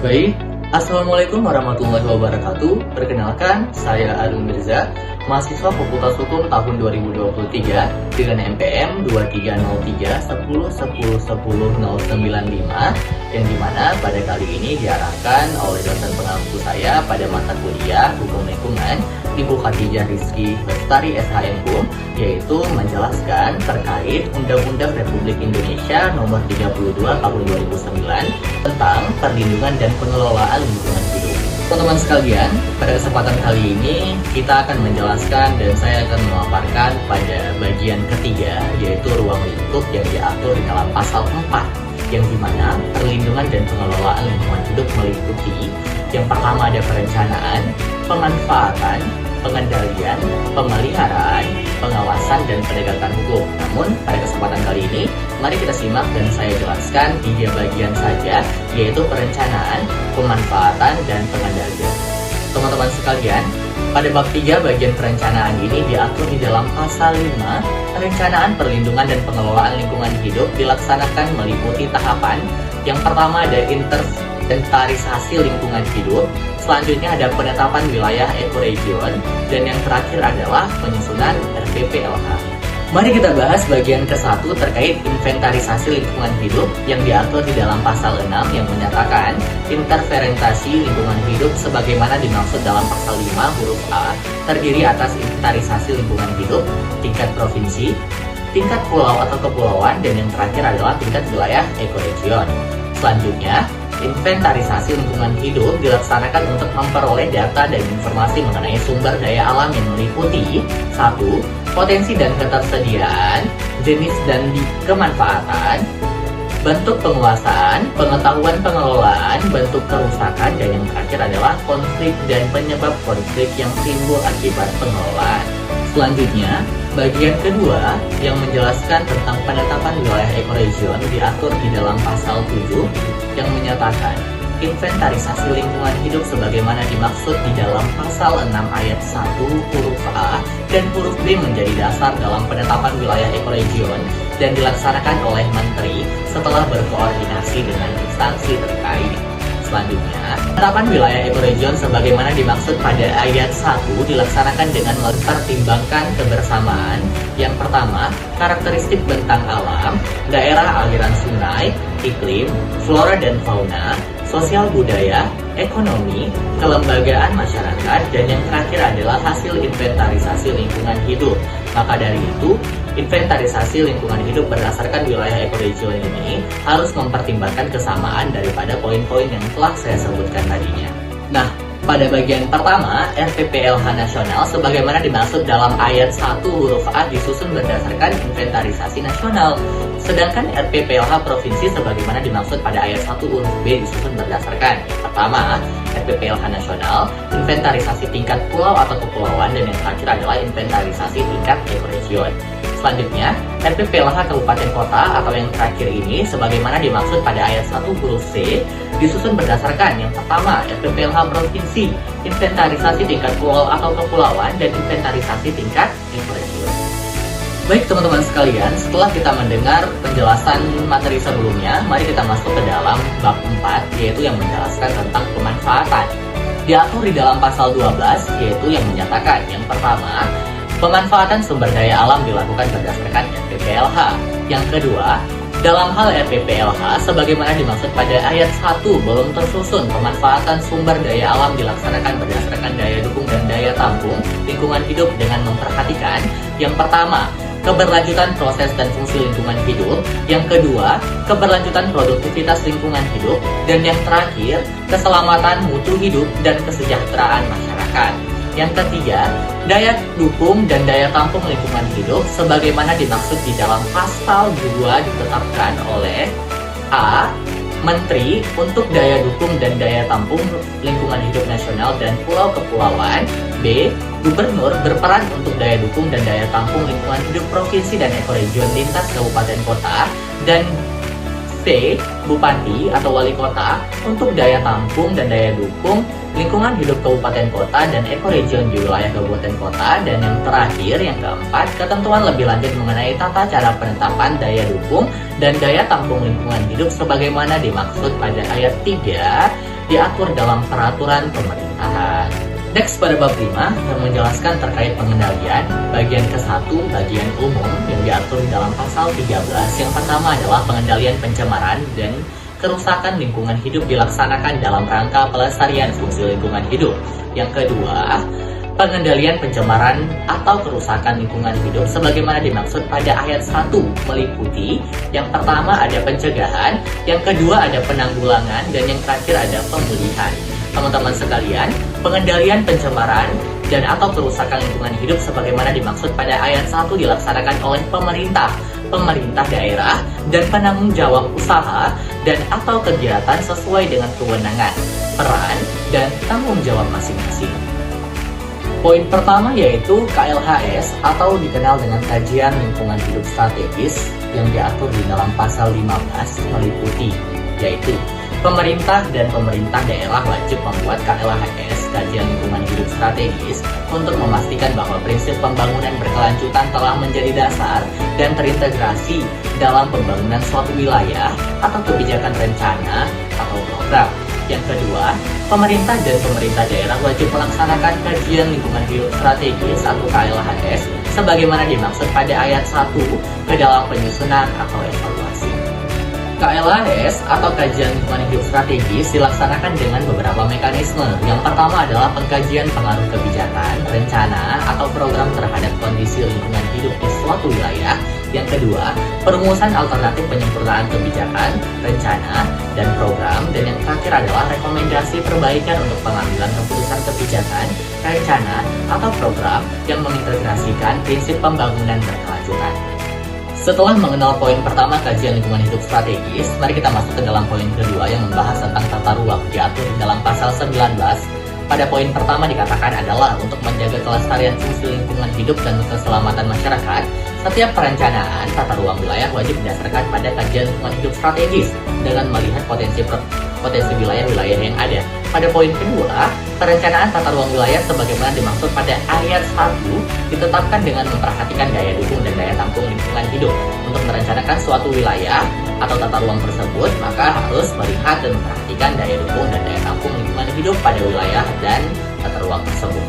Baik, Assalamualaikum warahmatullahi wabarakatuh. Perkenalkan, saya Arun Mirza, mahasiswa Fakultas Hukum tahun 2023 dengan NPM 230310101095, yang dimana pada kali ini diarahkan oleh dosen pengampu saya pada mata kuliah Hukum Lingkungan, Ibu Khadijah Rizky Lestari SHMHum, yaitu menjelaskan terkait Undang-Undang Republik Indonesia Nomor 32 Tahun 2009 tentang perlindungan dan pengelolaan lingkungan hidup. Teman-teman sekalian, pada kesempatan kali ini kita akan menjelaskan dan saya akan memaparkan pada bagian ketiga, yaitu ruang lingkup yang diatur di dalam pasal 4, yang dimana perlindungan dan pengelolaan lingkungan hidup meliputi yang pertama ada perencanaan, pemanfaatan, pengendalian, pemeliharaan, pengawasan, dan penegakan hukum. Namun, pada kesempatan kali ini, mari kita simak dan saya jelaskan 3 bagian saja, yaitu perencanaan, pemanfaatan, dan pengendalian. Teman-teman sekalian, pada bab 3 bagian perencanaan ini diatur di dalam pasal 5, perencanaan, perlindungan, dan pengelolaan lingkungan hidup dilaksanakan meliputi tahapan. Yang pertama ada inventarisasi lingkungan hidup, selanjutnya ada penetapan wilayah ekoregion, dan yang terakhir adalah penyusunan RPPLH. Mari kita bahas bagian ke-1 terkait inventarisasi lingkungan hidup yang diatur di dalam pasal 6 yang menyatakan interferentasi lingkungan hidup sebagaimana dimaksud dalam pasal 5 huruf A terdiri atas inventarisasi lingkungan hidup tingkat provinsi, tingkat pulau atau kepulauan, dan yang terakhir adalah tingkat wilayah ekoregion. Selanjutnya, inventarisasi lingkungan hidup dilaksanakan untuk memperoleh data dan informasi mengenai sumber daya alam yang meliputi 1. Potensi dan ketersediaan, jenis dan kemanfaatan, bentuk penguasaan, pengetahuan pengelolaan, bentuk kerusakan, dan yang terakhir adalah konflik dan penyebab konflik yang timbul akibat pengelolaan. Selanjutnya, bagian kedua yang menjelaskan tentang penetapan wilayah ekoregion diatur di dalam pasal 7 yang menyatakan inventarisasi lingkungan hidup sebagaimana dimaksud di dalam pasal 6 ayat 1 huruf A dan huruf B menjadi dasar dalam penetapan wilayah ekoregion dan dilaksanakan oleh Menteri setelah berkoordinasi dengan instansi terkait. Selanjutnya, penetapan wilayah ekoregion sebagaimana dimaksud pada ayat 1 dilaksanakan dengan mempertimbangkan kebersamaan. Yang pertama, karakteristik bentang alam, daerah aliran sungai, iklim, flora dan fauna, sosial budaya, ekonomi, kelembagaan masyarakat, dan yang terakhir adalah hasil inventarisasi lingkungan hidup. Maka dari itu, inventarisasi lingkungan hidup berdasarkan wilayah ekoregion ini harus mempertimbangkan kesamaan daripada poin-poin yang telah saya sebutkan tadinya. Nah, pada bagian pertama, RPPLH nasional sebagaimana dimaksud dalam ayat 1 huruf A disusun berdasarkan inventarisasi nasional. Sedangkan RPPLH provinsi sebagaimana dimaksud pada ayat 1 huruf B disusun berdasarkan yang pertama, RPPLH nasional, inventarisasi tingkat pulau atau kepulauan, dan yang terakhir adalah inventarisasi tingkat ekoregion. Selanjutnya, RPPLH kabupaten kota atau yang terakhir ini sebagaimana dimaksud pada ayat 1 huruf C disusun berdasarkan yang pertama RPPLH provinsi, inventarisasi tingkat pulau atau kepulauan, dan inventarisasi tingkat ekoregion. Baik teman-teman sekalian, setelah kita mendengar penjelasan materi sebelumnya, mari kita masuk ke dalam bab 4, yaitu yang menjelaskan tentang pemanfaatan. Diatur di dalam pasal 12, yaitu yang menyatakan yang pertama, pemanfaatan sumber daya alam dilakukan berdasarkan RPPLH. Yang kedua, dalam hal RPPLH, sebagaimana dimaksud pada ayat 1 belum tersusun, pemanfaatan sumber daya alam dilaksanakan berdasarkan daya dukung dan daya tampung lingkungan hidup dengan memperhatikan yang pertama, keberlanjutan proses dan fungsi lingkungan hidup, yang kedua, keberlanjutan produktivitas lingkungan hidup, dan yang terakhir, keselamatan mutu hidup dan kesejahteraan masyarakat. Yang ketiga, daya dukung dan daya tampung lingkungan hidup sebagaimana dimaksud di dalam pasal 2 ditetapkan oleh A. Menteri untuk daya dukung dan daya tampung lingkungan hidup nasional dan pulau kepulauan. B. Gubernur berperan untuk daya dukung dan daya tampung lingkungan hidup provinsi dan ekoregion lintas kabupaten kota. Dan C. Bupati atau wali kota untuk daya tampung dan daya dukung lingkungan hidup kabupaten kota dan ekoregion di wilayah kabupaten kota. Dan yang terakhir, yang keempat, ketentuan lebih lanjut mengenai tata cara penetapan daya dukung dan daya tampung lingkungan hidup sebagaimana dimaksud pada ayat 3 diatur dalam peraturan pemerintahan. Next pada bab 5 yang menjelaskan terkait pengendalian, bagian ke-1 bagian umum yang diatur dalam pasal 13. Yang pertama adalah pengendalian pencemaran dan kerusakan lingkungan hidup dilaksanakan dalam rangka pelestarian fungsi lingkungan hidup. Yang kedua, pengendalian pencemaran atau kerusakan lingkungan hidup sebagaimana dimaksud pada ayat 1 meliputi yang pertama ada pencegahan, yang kedua ada penanggulangan, dan yang terakhir ada pemulihan. Teman-teman sekalian, pengendalian pencemaran dan atau kerusakan lingkungan hidup sebagaimana dimaksud pada ayat 1 dilaksanakan oleh pemerintah daerah, dan penanggung jawab usaha dan atau kegiatan sesuai dengan kewenangan, peran, dan tanggung jawab masing-masing. Poin pertama yaitu KLHS atau dikenal dengan Kajian Lingkungan Hidup Strategis yang diatur di dalam pasal 15 meliputi yaitu pemerintah dan pemerintah daerah wajib membuat KLHS, Kajian Lingkungan Hidup Strategis, untuk memastikan bahwa prinsip pembangunan berkelanjutan telah menjadi dasar dan terintegrasi dalam pembangunan suatu wilayah atau kebijakan rencana atau program. Yang kedua, pemerintah dan pemerintah daerah wajib melaksanakan Kajian Lingkungan Hidup Strategis atau KLHS sebagaimana dimaksud pada ayat 1 ke dalam penyusunan atau evaluasi. KLHS atau Kajian Lingkungan Hidup Strategis dilaksanakan dengan beberapa mekanisme. Yang pertama adalah pengkajian pengaruh kebijakan, rencana, atau program terhadap kondisi lingkungan hidup di suatu wilayah. Yang kedua, perumusan alternatif penyempurnaan kebijakan, rencana, dan program. Dan yang terakhir adalah rekomendasi perbaikan untuk pengambilan keputusan kebijakan, rencana, atau program yang mengintegrasikan prinsip pembangunan berkelanjutan. Setelah mengenal poin pertama kajian lingkungan hidup strategis, mari kita masuk ke dalam poin kedua yang membahas tentang tata ruang diatur dalam pasal 19. Pada poin pertama dikatakan adalah untuk menjaga kelestarian fungsi lingkungan hidup dan keselamatan masyarakat, setiap perencanaan tata ruang wilayah wajib berdasarkan pada kajian lingkungan hidup strategis dengan melihat potensi wilayah-wilayah yang ada. Pada poin kedua, perencanaan tata ruang wilayah sebagaimana dimaksud pada ayat 1 ditetapkan dengan memperhatikan daya dukung dan daya tampung lingkungan hidup. Untuk merencanakan suatu wilayah atau tata ruang tersebut, maka harus melihat dan memperhatikan daya dukung dan daya tampung lingkungan hidup pada wilayah dan tata ruang tersebut.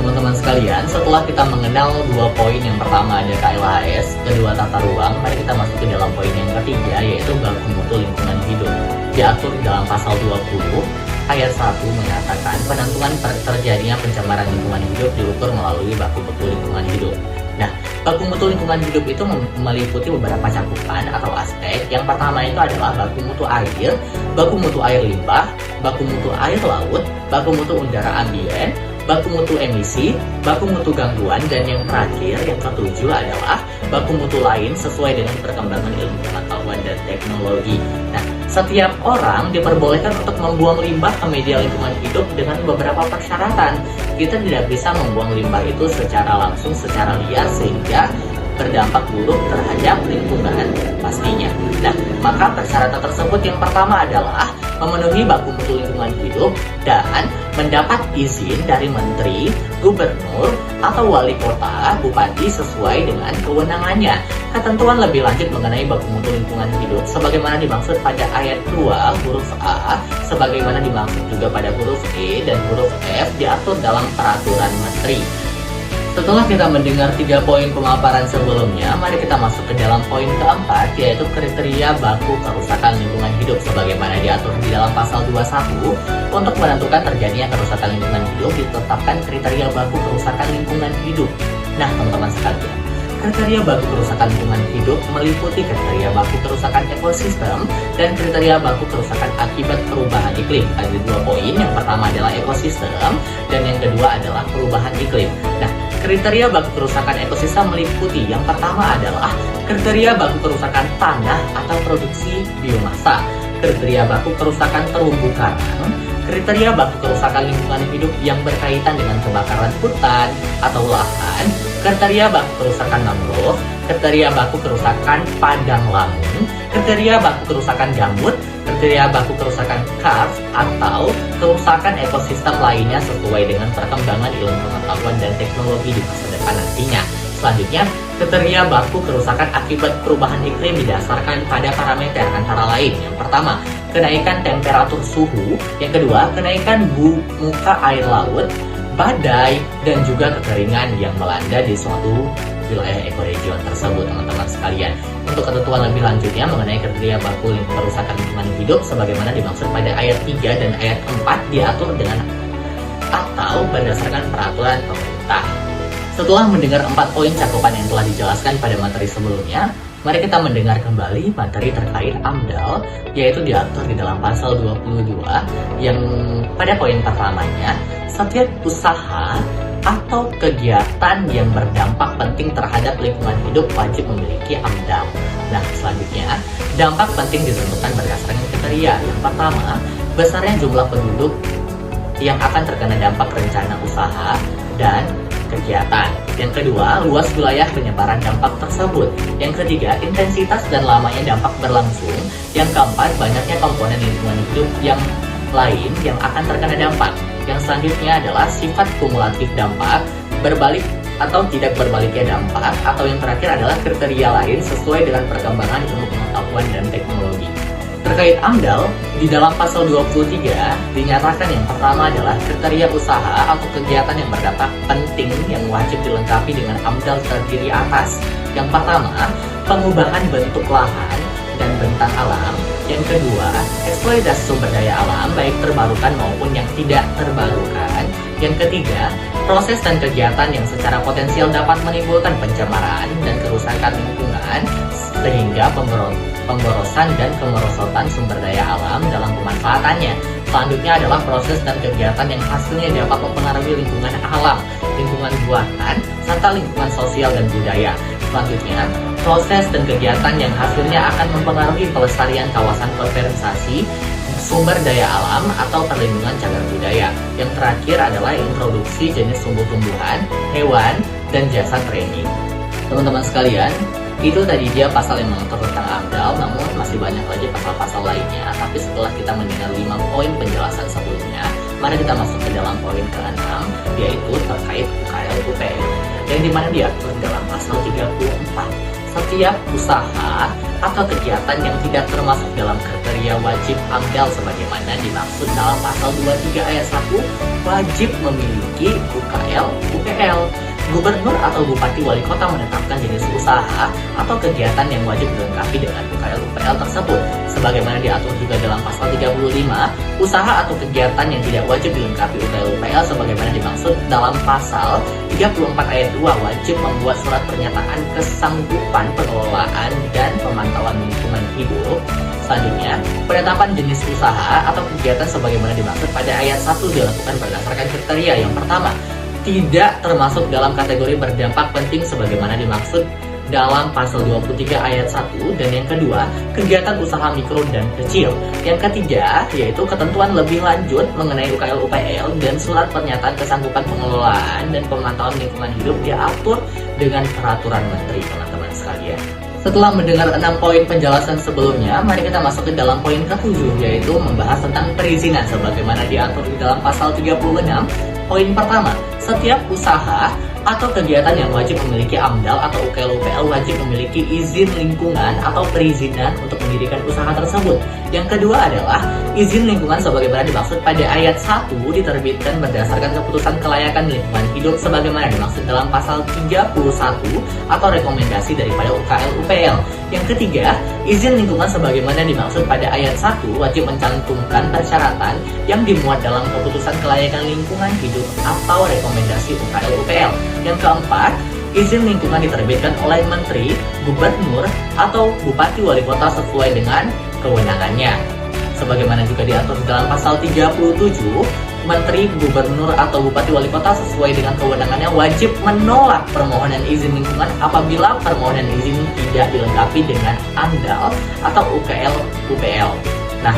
Teman-teman sekalian, setelah kita mengenal dua poin, yang pertama ada KLHS, kedua tata ruang, mari kita masuk ke dalam poin yang ketiga, yaitu baku mutu lingkungan hidup. Diatur dalam pasal 20, ayat 1 mengatakan penentuan terjadinya pencemaran lingkungan hidup diukur melalui baku mutu lingkungan hidup. Nah, baku mutu lingkungan hidup itu meliputi beberapa cakupan atau aspek. Yang pertama itu adalah baku mutu air, baku mutu air limbah, baku mutu air laut, baku mutu udara ambien, baku mutu emisi, baku mutu gangguan, dan yang terakhir, yang ketujuh adalah baku mutu lain sesuai dengan perkembangan ilmu pengetahuan dan teknologi. Nah, setiap orang diperbolehkan untuk membuang limbah ke media lingkungan hidup dengan beberapa persyaratan. Kita tidak bisa membuang limbah itu secara langsung, secara liar, sehingga berdampak buruk terhadap lingkungan pastinya. Nah, maka persyaratan tersebut yang pertama adalah memenuhi baku mutu lingkungan hidup dan mendapat izin dari menteri, gubernur, atau wali kota, bupati sesuai dengan kewenangannya. Ketentuan lebih lanjut mengenai baku mutu lingkungan hidup sebagaimana dimaksud pada ayat 2 huruf A, sebagaimana dimaksud juga pada huruf E dan huruf F diatur dalam peraturan menteri. Setelah kita mendengar 3 poin pemaparan sebelumnya, mari kita masuk ke dalam poin keempat, yaitu kriteria baku kerusakan lingkungan hidup sebagaimana diatur di dalam pasal 21. Untuk menentukan terjadinya kerusakan lingkungan hidup, ditetapkan kriteria baku kerusakan lingkungan hidup. Nah, teman-teman sekalian, kriteria baku kerusakan lingkungan hidup meliputi kriteria baku kerusakan ekosistem dan kriteria baku kerusakan akibat perubahan iklim. Ada 2 poin, yang pertama adalah ekosistem dan yang kedua adalah perubahan iklim. Nah, kriteria baku kerusakan ekosistem meliputi yang pertama adalah kriteria baku kerusakan tanah atau produksi biomasa, kriteria baku kerusakan terumbu karang, kriteria baku kerusakan lingkungan hidup yang berkaitan dengan kebakaran hutan atau lahan, kriteria baku kerusakan mangrove, kriteria baku kerusakan padang lamun, kriteria baku kerusakan gambut, kriteria baku kerusakan karst atau kerusakan ekosistem lainnya sesuai dengan perkembangan ilmu pengetahuan dan teknologi di masa depan nantinya. Selanjutnya, kriteria baku kerusakan akibat perubahan iklim didasarkan pada parameter antara lain. Yang pertama, kenaikan temperatur suhu. Yang kedua, kenaikan muka air laut, badai, dan juga kekeringan yang melanda di suatu wilayah ekoregion tersebut, teman-teman sekalian. Untuk ketentuan lebih lanjutnya mengenai kriteria baku kerusakan lingkungan hidup sebagaimana dimaksud pada ayat 3 dan ayat 4 diatur dengan atau berdasarkan peraturan pemerintah. Setelah mendengar 4 poin cakupan yang telah dijelaskan pada materi sebelumnya, mari kita mendengar kembali materi terkait AMDAL, yaitu diatur di dalam pasal 22 yang pada poin pertamanya, setiap usaha atau kegiatan yang berdampak penting terhadap lingkungan hidup wajib memiliki AMDAL. Nah, selanjutnya, dampak penting ditentukan berdasarkan kriteria. Yang pertama, besarnya jumlah penduduk yang akan terkena dampak rencana usaha dan kegiatan. Yang kedua, luas wilayah penyebaran dampak tersebut. Yang ketiga, intensitas dan lamanya dampak berlangsung. Yang keempat, banyaknya komponen lingkungan hidup yang lain yang akan terkena dampak. Yang selanjutnya adalah sifat kumulatif dampak, berbalik atau tidak berbaliknya dampak, atau yang terakhir adalah kriteria lain sesuai dengan perkembangan ilmu pengetahuan dan teknologi. Terkait AMDAL, di dalam pasal 23 dinyatakan yang pertama adalah kriteria usaha atau kegiatan yang berdampak penting yang wajib dilengkapi dengan AMDAL terdiri atas. Yang pertama, pengubahan bentuk lahan dan bentang alam. Yang kedua, eksploitasi sumber daya alam baik terbarukan maupun yang tidak terbarukan. Yang ketiga, proses dan kegiatan yang secara potensial dapat menimbulkan pencemaran dan kerusakan lingkungan sehingga pemborosan dan kemerosotan sumber daya alam dalam pemanfaatannya. Selanjutnya adalah proses dan kegiatan yang hasilnya dapat mempengaruhi lingkungan alam, lingkungan buatan, serta lingkungan sosial dan budaya. Selanjutnya, proses dan kegiatan yang hasilnya akan mempengaruhi pelestarian kawasan konservasi sumber daya alam atau perlindungan cagar budaya. Yang terakhir adalah introduksi jenis tumbuh-tumbuhan, hewan, dan jasa training. Teman-teman sekalian, itu tadi dia pasal yang mengatur tentang AMDAL, namun masih banyak lagi pasal-pasal lainnya. Tapi setelah kita mendengar 5 poin penjelasan sebelumnya, mari kita masuk ke dalam poin ke-6, yaitu terkait UKL UPL, yang dimana diatur dalam pasal 34. Setiap usaha atau kegiatan yang tidak termasuk dalam kriteria wajib AMDAL sebagaimana dimaksud dalam pasal 23 ayat 1 wajib memiliki UKL UPL. Gubernur atau Bupati Wali Kota menetapkan jenis usaha atau kegiatan yang wajib dilengkapi dengan UKL UPL tersebut. Sebagaimana diatur juga dalam pasal 35, usaha atau kegiatan yang tidak wajib dilengkapi UKL UPL sebagaimana dimaksud dalam pasal 34 ayat 2 wajib membuat surat pernyataan kesanggupan pengelolaan dan pemantauan lingkungan hidup. Selanjutnya, penetapan jenis usaha atau kegiatan sebagaimana dimaksud pada ayat 1 dilakukan berdasarkan kriteria. Yang pertama, tidak termasuk dalam kategori berdampak penting sebagaimana dimaksud dalam pasal 23 ayat 1, dan yang kedua, kegiatan usaha mikro dan kecil. Yang ketiga, yaitu ketentuan lebih lanjut mengenai UKL UPL dan surat pernyataan kesanggupan pengelolaan dan pemantauan lingkungan hidup diatur dengan peraturan menteri, teman-teman sekalian. Setelah mendengar 6 poin penjelasan sebelumnya, mari kita masuk ke dalam poin ke-7, yaitu membahas tentang perizinan sebagaimana diatur di dalam pasal 36. Poin pertama, setiap usaha atau kegiatan yang wajib memiliki AMDAL atau UKL UPL wajib memiliki izin lingkungan atau perizinan untuk mendirikan usaha tersebut. Yang kedua adalah izin lingkungan sebagaimana dimaksud pada ayat 1 diterbitkan berdasarkan keputusan kelayakan lingkungan hidup sebagaimana dimaksud dalam pasal 31 atau rekomendasi daripada UKL UPL. Yang ketiga, izin lingkungan sebagaimana dimaksud pada ayat 1 wajib mencantumkan persyaratan yang dimuat dalam keputusan kelayakan lingkungan hidup atau rekomendasi UKL UPL. Yang keempat, izin lingkungan diterbitkan oleh menteri, gubernur, atau bupati wali kota sesuai dengan kewenangannya. Sebagaimana juga diatur dalam pasal 37, menteri, gubernur, atau bupati wali kota sesuai dengan kewenangannya wajib menolak permohonan izin lingkungan apabila permohonan izin tidak dilengkapi dengan AMDAL atau UKL UPL. Nah,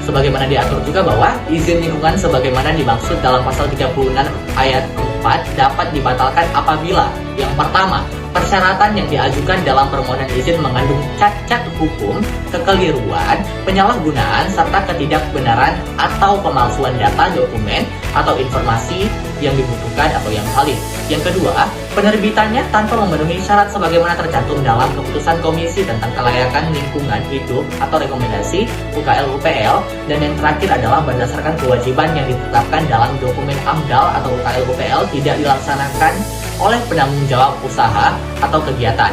sebagaimana diatur juga bahwa izin lingkungan sebagaimana dimaksud dalam pasal 36 ayat 4 dapat dibatalkan apabila yang pertama, Persyaratan yang diajukan dalam permohonan izin mengandung cacat hukum, kekeliruan, penyalahgunaan, serta ketidakbenaran atau pemalsuan data, dokumen, atau informasi yang dibutuhkan atau yang valid. Yang kedua, penerbitannya tanpa memenuhi syarat sebagaimana tercantum dalam keputusan Komisi tentang Kelayakan Lingkungan Hidup atau rekomendasi UKL-UPL. Dan yang terakhir adalah berdasarkan kewajiban yang ditetapkan dalam dokumen AMDAL atau UKL-UPL tidak dilaksanakan oleh penanggung jawab usaha atau kegiatan.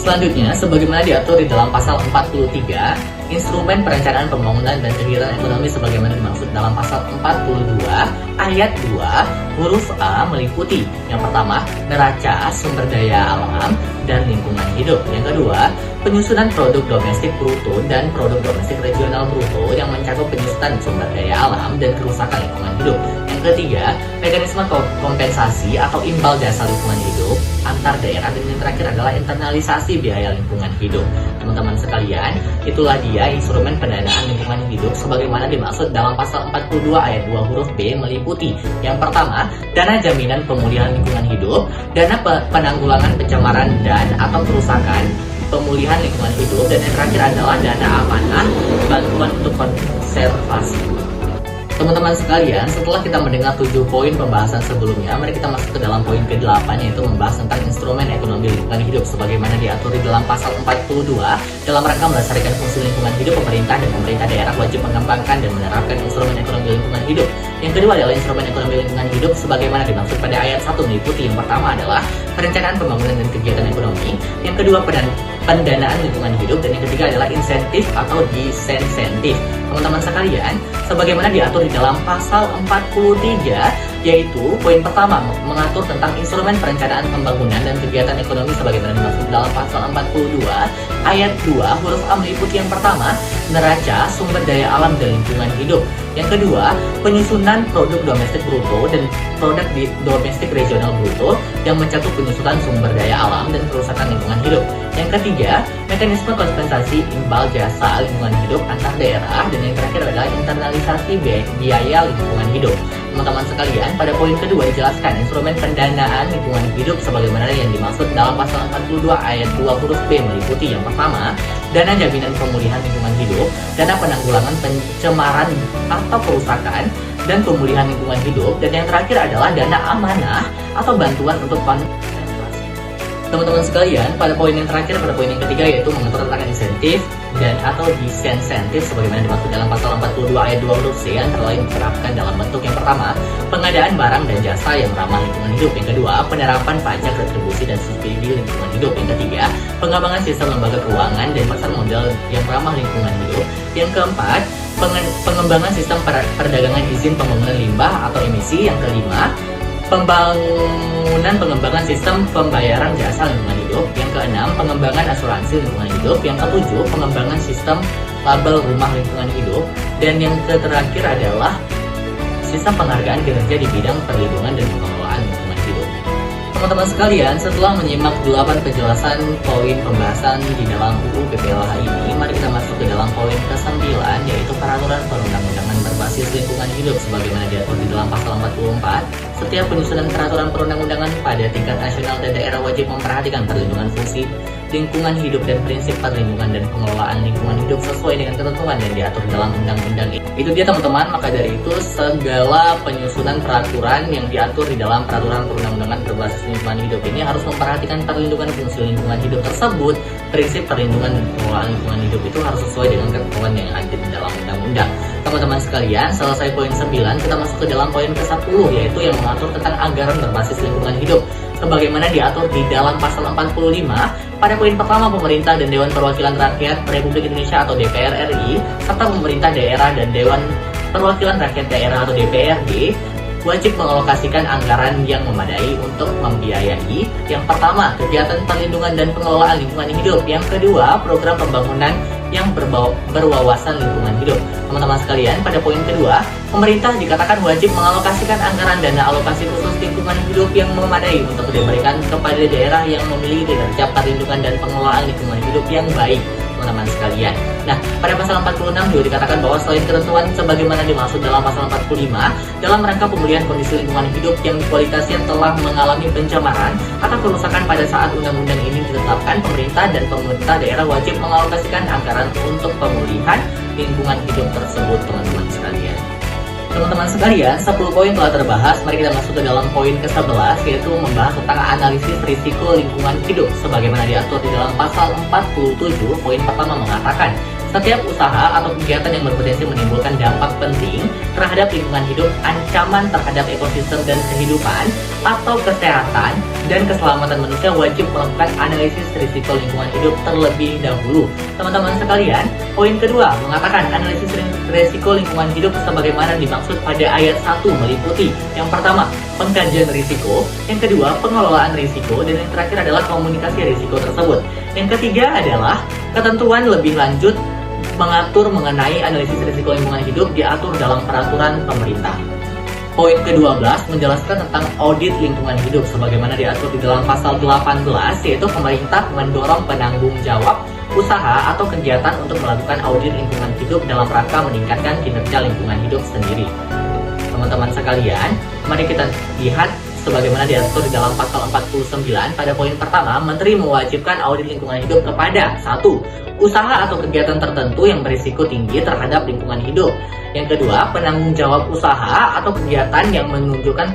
Selanjutnya, sebagaimana diatur di dalam pasal 43, instrumen perencanaan pembangunan dan kegiatan ekonomi sebagaimana dimaksud dalam pasal 42 ayat 2 huruf A meliputi yang pertama, neraca sumber daya alam dan lingkungan hidup. Yang kedua, penyusunan produk domestik bruto dan produk domestik regional bruto yang mencakup penyusunan sumber daya alam dan kerusakan lingkungan hidup. Yang ketiga, mekanisme kompensasi atau imbal jasa lingkungan hidup antar daerah. Dan yang terakhir adalah internalisasi biaya lingkungan hidup. Teman-teman sekalian, itulah dia instrumen pendanaan lingkungan hidup sebagaimana dimaksud dalam pasal 42 ayat 2 huruf B meliputi yang pertama, dana jaminan pemulihan lingkungan hidup, dana penanggulangan pencemaran dan atau kerusakan pemulihan lingkungan hidup, dan yang terakhir adalah dana amanah bantuan untuk konservasi. Teman-teman sekalian, setelah kita mendengar 7 poin pembahasan sebelumnya, mari kita masuk ke dalam poin ke-8, yaitu membahas tentang instrumen ekonomi lingkungan hidup sebagaimana diatur di dalam pasal 42. Dalam rangka melestarikan fungsi lingkungan hidup, pemerintah dan pemerintah daerah wajib mengembangkan dan menerapkan instrumen ekonomi lingkungan hidup. Yang kedua adalah instrumen ekonomi lingkungan hidup sebagaimana dimaksud pada ayat 1 meliputi yang pertama adalah perencanaan pembangunan dan kegiatan ekonomi, yang kedua pendanaan lingkungan hidup, dan yang ketiga adalah insentif atau disinsentif. Teman-teman sekalian, sebagaimana diatur di dalam pasal 43, yaitu poin pertama mengatur tentang instrumen perencanaan pembangunan dan kegiatan ekonomi sebagaimana dimaksud dalam pasal 42 ayat 2 huruf A meliputi yang pertama, neraca sumber daya alam dan lingkungan hidup. Yang kedua, penyusunan produk domestik bruto dan produk domestik regional bruto yang mencakup penyusunan sumber daya alam dan kerusakan lingkungan hidup. Yang ketiga, mekanisme kompensasi imbal jasa lingkungan hidup antar daerah, dan yang terakhir adalah internalisasi biaya lingkungan hidup. Teman-teman sekalian, pada poin kedua dijelaskan instrumen pendanaan lingkungan hidup sebagaimana yang dimaksud dalam pasal 42 ayat 2 huruf B meliputi yang pertama, dana jaminan pemulihan lingkungan hidup, dana penanggulangan pencemaran atau kerusakan dan pemulihan lingkungan hidup, dan yang terakhir adalah dana amanah atau bantuan untuk konservasi. Teman-teman sekalian, pada poin yang terakhir, pada poin yang ketiga, yaitu mengatur tentang insentif dan atau disinsentif sebagaimana dimaksud dalam pasal 42 ayat 2 huruf C, antara lain diterapkan dalam bentuk yang pertama, pengadaan barang dan jasa yang ramah lingkungan hidup. Yang kedua, penerapan pajak retribusi dan subsidi lingkungan hidup. Yang ketiga, pengembangan sistem lembaga keuangan dan pasar modal yang ramah lingkungan hidup. Yang keempat, pengembangan sistem perdagangan izin pembangunan limbah atau emisi. Yang kelima, pengembangan sistem pembayaran jasa lingkungan hidup. Yang keenam, pengembangan asuransi lingkungan hidup. Yang ketujuh, pengembangan sistem label rumah lingkungan hidup. Dan yang terakhir adalah sistem penghargaan kinerja di bidang perlindungan dan pengelolaan lingkungan hidup. Teman-teman sekalian, setelah menyimak 8 penjelasan poin pembahasan di dalam UU PPLH ini, mari kita masuk ke dalam poin ke-9, yaitu peraturan perundang-undangan berbasis lingkungan hidup sebagaimana diatur di dalam pasal 44. Setiap penyusunan peraturan perundang-undangan pada tingkat nasional dan daerah wajib memperhatikan perlindungan fungsi lingkungan hidup dan prinsip perlindungan dan pengelolaan lingkungan hidup sesuai dengan ketentuan yang diatur dalam undang-undang ini. Itu dia teman-teman, maka dari itu segala penyusunan peraturan yang diatur di dalam peraturan perundang-undangan berbasis lingkungan hidup ini harus memperhatikan perlindungan fungsi lingkungan hidup tersebut. Prinsip perlindungan dan pengelolaan lingkungan hidup itu harus sesuai dengan ketentuan yang ada di dalam undang-undang. Teman-teman sekalian, selesai poin 9, kita masuk ke dalam poin ke-10, yaitu yang mengatur tentang anggaran berbasis lingkungan hidup. Sebagaimana diatur di dalam pasal 45, pada poin pertama, pemerintah dan Dewan Perwakilan Rakyat Republik Indonesia atau DPR RI, serta pemerintah daerah dan Dewan Perwakilan Rakyat Daerah atau DPRD, wajib mengalokasikan anggaran yang memadai untuk membiayai yang pertama, kegiatan perlindungan dan pengelolaan lingkungan hidup. Yang kedua, program pembangunan yang berwawasan lingkungan hidup. Teman-teman sekalian, pada poin kedua, pemerintah dikatakan wajib mengalokasikan anggaran dana alokasi khusus lingkungan hidup yang memadai untuk diberikan kepada daerah yang memiliki kinerja perlindungan dan pengelolaan lingkungan hidup yang baik. teman-teman sekalian. Nah, pada pasal 46 juga dikatakan bahwa selain ketentuan sebagaimana dimaksud dalam pasal 45, dalam rangka pemulihan kondisi lingkungan hidup yang kualitasnya telah mengalami pencemaran atau kerusakan pada saat undang-undang ini ditetapkan, pemerintah dan pemerintah daerah wajib mengalokasikan anggaran untuk pemulihan lingkungan hidup tersebut, teman-teman sekalian. Teman-teman sekalian, 10 poin telah terbahas. Mari kita masuk ke dalam poin ke-11, yaitu membahas tentang analisis risiko lingkungan hidup sebagaimana diatur di dalam pasal 47. Poin pertama mengatakan, setiap usaha atau kegiatan yang berpotensi menimbulkan dampak penting terhadap lingkungan hidup, ancaman terhadap ekosistem dan kehidupan, atau kesehatan dan keselamatan manusia wajib melakukan analisis risiko lingkungan hidup terlebih dahulu. Teman-teman sekalian, poin kedua mengatakan analisis risiko lingkungan hidup sebagaimana dimaksud pada ayat 1 meliputi yang pertama, pengkajian risiko, yang kedua, pengelolaan risiko, dan yang terakhir adalah komunikasi risiko tersebut. Yang ketiga adalah ketentuan lebih lanjut mengatur mengenai analisis risiko lingkungan hidup diatur dalam peraturan pemerintah. Poin ke-12 menjelaskan tentang audit lingkungan hidup sebagaimana diatur di dalam pasal 18, yaitu pemerintah mendorong penanggung jawab usaha atau kegiatan untuk melakukan audit lingkungan hidup dalam rangka meningkatkan kinerja lingkungan hidup sendiri. Teman-teman sekalian, mari kita lihat sebagaimana diatur di dalam pasal 49. Pada poin pertama, Menteri mewajibkan audit lingkungan hidup kepada 1. Usaha atau kegiatan tertentu yang berisiko tinggi terhadap lingkungan hidup. Yang kedua, penanggung jawab usaha atau kegiatan yang menunjukkan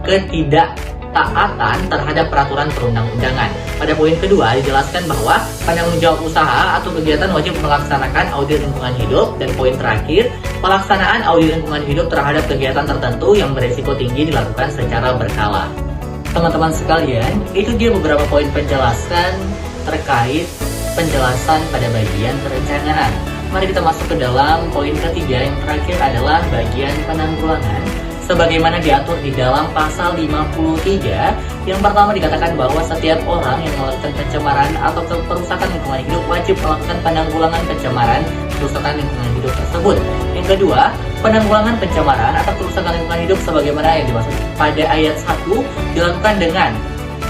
ketidaktaatan terhadap peraturan perundang-undangan. Pada poin kedua dijelaskan bahwa penanggung jawab usaha atau kegiatan wajib melaksanakan audit lingkungan hidup. Dan poin terakhir, pelaksanaan audit lingkungan hidup terhadap kegiatan tertentu yang berisiko tinggi dilakukan secara berkala. Teman-teman sekalian, itu dia beberapa poin penjelasan terkait penjelasan pada bagian perencanaan. Mari kita masuk ke dalam poin ketiga yang terakhir adalah bagian penanggulangan. Sebagaimana diatur di dalam pasal 53, yang pertama dikatakan bahwa setiap orang yang melakukan pencemaran atau perusakan lingkungan hidup wajib melakukan penanggulangan pencemaran kerusakan lingkungan hidup tersebut. Yang kedua, penanggulangan pencemaran atau kerusakan lingkungan hidup sebagaimana yang dimaksud pada ayat 1 dilakukan dengan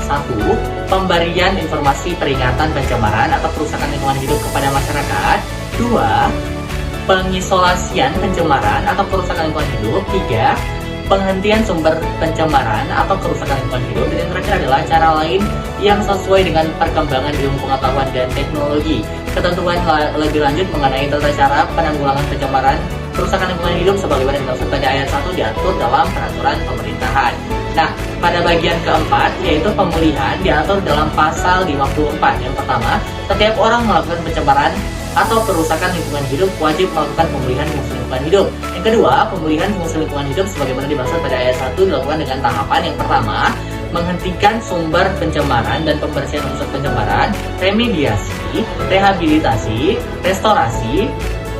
1. Pemberian informasi peringatan pencemaran atau kerusakan lingkungan hidup kepada masyarakat. 2. Pengisolasian pencemaran atau kerusakan lingkungan hidup. 3. Penghentian sumber pencemaran atau kerusakan lingkungan hidup. Dan yang terakhir adalah cara lain yang sesuai dengan perkembangan ilmu pengetahuan dan teknologi. Ketentuan lebih lanjut mengenai tata cara penanggulangan pencemaran kerusakan lingkungan hidup sebagaimana dimaksud pada ayat 1 diatur dalam peraturan pemerintahan. Nah, pada bagian keempat, yaitu pemulihan, diatur dalam pasal 54. Yang pertama, setiap orang melakukan pencemaran atau perusakan lingkungan hidup wajib melakukan pemulihan fungsi lingkungan hidup. Yang kedua, pemulihan fungsi lingkungan hidup sebagaimana dimaksud pada ayat 1 dilakukan dengan tahapan. Yang pertama, menghentikan sumber pencemaran dan pembersihan unsur pencemaran, remediasi, rehabilitasi, restorasi,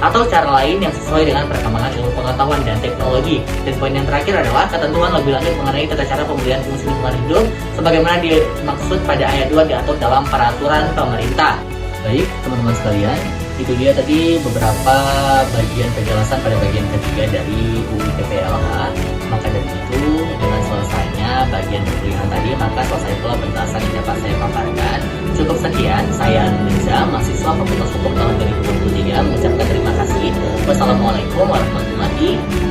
atau cara lain yang sesuai dengan perkembangan ilmu pengetahuan dan teknologi. Dan poin yang terakhir adalah ketentuan lebih lanjut mengenai tata cara pemulihan fungsi lingkungan hidup sebagaimana dimaksud pada ayat 2 diatur dalam peraturan pemerintah. Baik, teman-teman sekalian, itu dia tadi beberapa bagian penjelasan pada bagian ketiga dari UU PPLH. Maka dari itu, dengan selesainya bagian pemulihan tadi, maka selesai pula penjelasan yang dapat saya paparkan. Cukup sekian, saya Anunza, mahasiswa Fakultas Hukum tahun 2023, mengucapkan terima kasih. Wassalamualaikum warahmatullahi wabarakatuh.